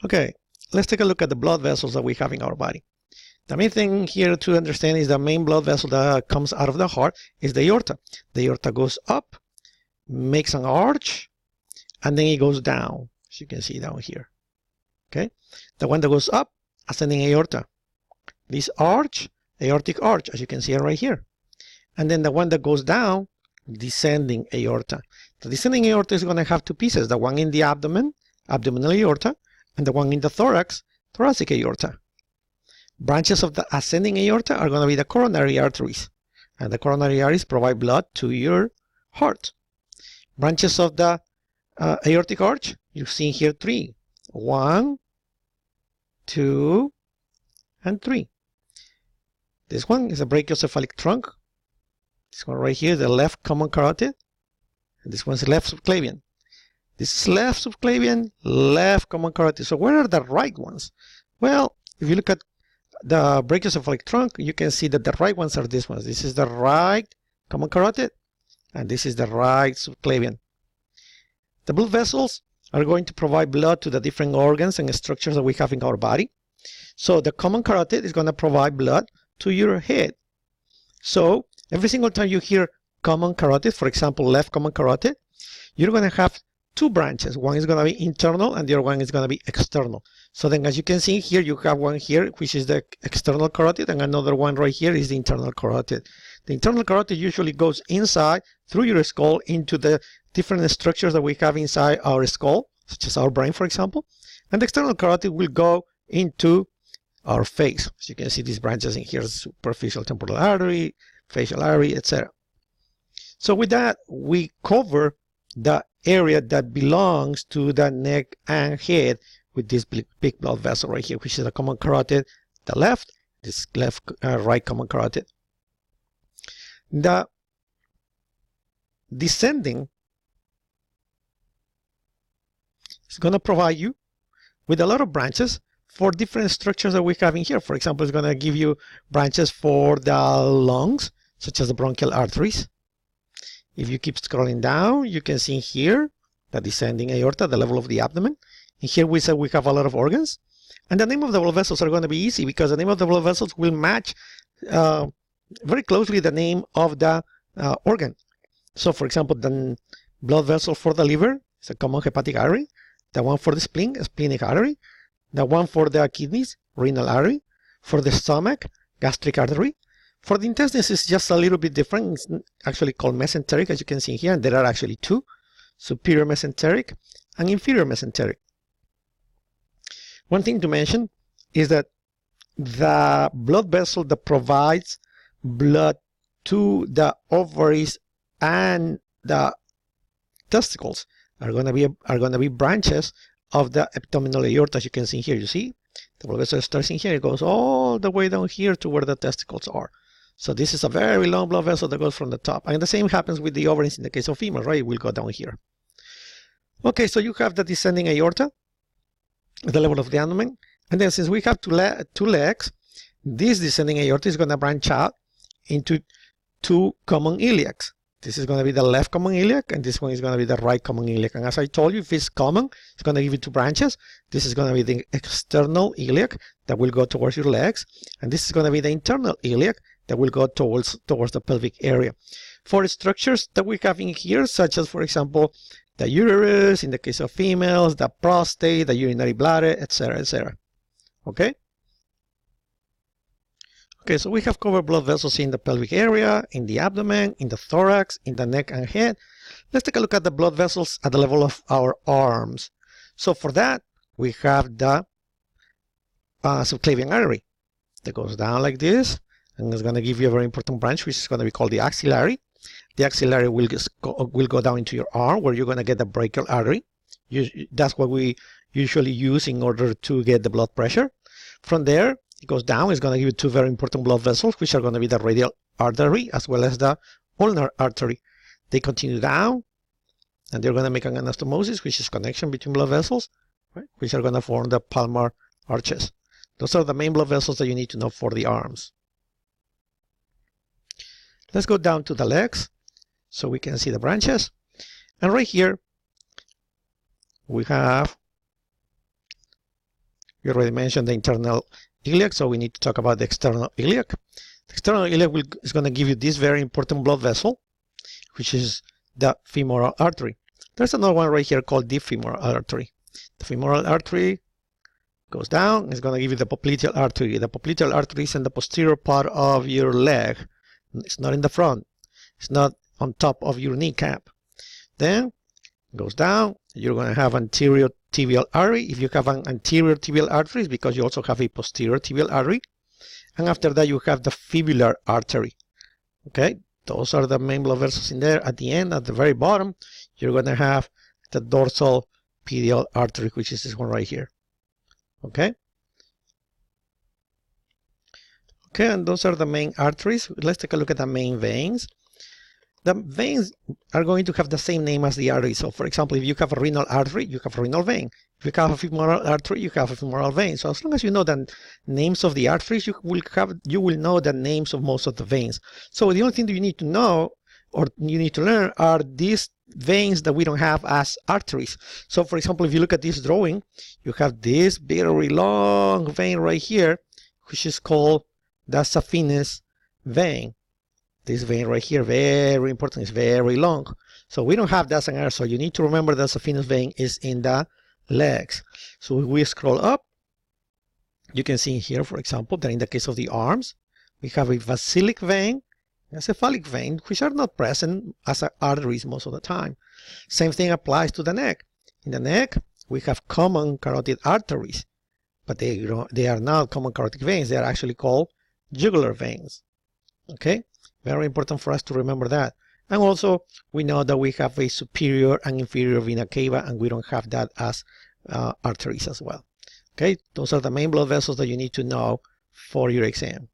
Okay, let's take a look at the blood vessels that we have in our body. The main thing here to understand is the main blood vessel that comes out of the heart is the aorta. The aorta goes up, makes an arch, and then it goes down, as you can see down here. Okay, the one that goes up, ascending aorta. This arch, aortic arch, as you can see right here. And then the one that goes down, descending aorta. The descending aorta is going to have two pieces, the one in the abdomen, abdominal aorta, and the one in the thorax, thoracic aorta. Branches of the ascending aorta are going to be the coronary arteries, and the coronary arteries provide blood to your heart. Branches of the aortic arch, you see here three. 1, 2, and 3. This one is a brachiocephalic trunk. This one right here, the left common carotid. And this one's left subclavian. This is left subclavian, left common carotid. So where are the right ones? Well, if you look at the brachiocephalic trunk, you can see that the right ones are these ones. This is the right common carotid, and this is the right subclavian. The blood vessels are going to provide blood to the different organs and structures that we have in our body. So the common carotid is going to provide blood to your head. So every single time you hear common carotid, for example, left common carotid, you're going to have two branches. One is going to be internal and the other one is going to be external. So then as you can see here, you have one here, which is the external carotid, and another one right here is the internal carotid. The internal carotid usually goes inside through your skull into the different structures that we have inside our skull, such as our brain, for example. And the external carotid will go into our face. As you can see, these branches in here, superficial temporal artery, facial artery, etc. So with that, we cover the area that belongs to the neck and head with this big blood vessel right here, which is the common carotid, the left, this right common carotid. The descending is going to provide you with a lot of branches for different structures that we have in here. For example, it's going to give you branches for the lungs, such as the bronchial arteries. If you keep scrolling down, you can see here the descending aorta, the level of the abdomen. And here we said we have a lot of organs. And the name of the blood vessels are going to be easy because the name of the blood vessels will match very closely the name of the organ. So for example, the blood vessel for the liver is a common hepatic artery. The one for the spleen, a splenic artery. The one for the kidneys, renal artery. For the stomach, gastric artery. For the intestines, it's just a little bit different. It's actually called mesenteric, as you can see here. And there are actually two, superior mesenteric and inferior mesenteric. One thing to mention is that the blood vessel that provides blood to the ovaries and the testicles are going to be branches of the abdominal aorta, as you can see here. You see, the blood vessel starts in here, it goes all the way down here to where the testicles are. So this is a very long blood vessel that goes from the top. And the same happens with the ovaries in the case of females, right? It will go down here. Okay, so you have the descending aorta at the level of the abdomen. And then since we have two legs, this descending aorta is going to branch out into two common iliacs. This is going to be the left common iliac, and this one is going to be the right common iliac. And as I told you, if it's common, it's going to give you two branches. This is going to be the external iliac that will go towards your legs, and this is going to be the internal iliac that will go towards the pelvic area. For structures that we have in here, such as, for example, the uterus, in the case of females, the prostate, the urinary bladder, etc., etc. Okay? Okay, so we have covered blood vessels in the pelvic area, in the abdomen, in the thorax, in the neck and head. Let's take a look at the blood vessels at the level of our arms. So for that, we have the subclavian artery that goes down like this, and it's going to give you a very important branch, which is going to be called the axillary. The axillary will go down into your arm, where you're going to get the brachial artery. That's what we usually use in order to get the blood pressure. From there, it goes down. It's going to give you two very important blood vessels, which are going to be the radial artery as well as the ulnar artery. They continue down, and they're going to make an anastomosis, which is connection between blood vessels, right, which are going to form the palmar arches. Those are the main blood vessels that you need to know for the arms. Let's go down to the legs so we can see the branches. And right here, we have We already mentioned the internal iliac, so we need to talk about the external iliac. The external iliac is going to give you this very important blood vessel, which is the femoral artery. There's another one right here called the femoral artery. The femoral artery goes down. It's going to give you the popliteal artery. The popliteal artery is in the posterior part of your leg. It's not in the front. It's not on top of your kneecap. Then it goes down. You're going to have anterior tibial artery. If you have an anterior tibial artery, it's because you also have a posterior tibial artery. And after that, you have the fibular artery. Okay, those are the main blood vessels in there. At the end, at the very bottom, you're going to have the dorsal pedial artery, which is this one right here. Okay. Okay, and those are the main arteries. Let's take a look at the main veins. The veins are going to have the same name as the artery. So, for example, if you have a renal artery, you have a renal vein. If you have a femoral artery, you have a femoral vein. So, as long as you know the names of the arteries, you will know the names of most of the veins. So, the only thing that you need to know or you need to learn are these veins that we don't have as arteries. So, for example, if you look at this drawing, you have this very long vein right here, which is called the saphenous vein. This vein right here, very important, it's very long. So we don't have that in ours, so you need to remember that saphenous vein is in the legs. So if we scroll up, you can see here, for example, that in the case of the arms, we have a basilic vein, a cephalic vein, which are not present as arteries most of the time. Same thing applies to the neck. In the neck, we have common carotid arteries, but they are not common carotid veins. They are actually called jugular veins. Okay, very important for us to remember that. And also, we know that we have a superior and inferior vena cava, and we don't have that as arteries as well. Okay, those are the main blood vessels that you need to know for your exam.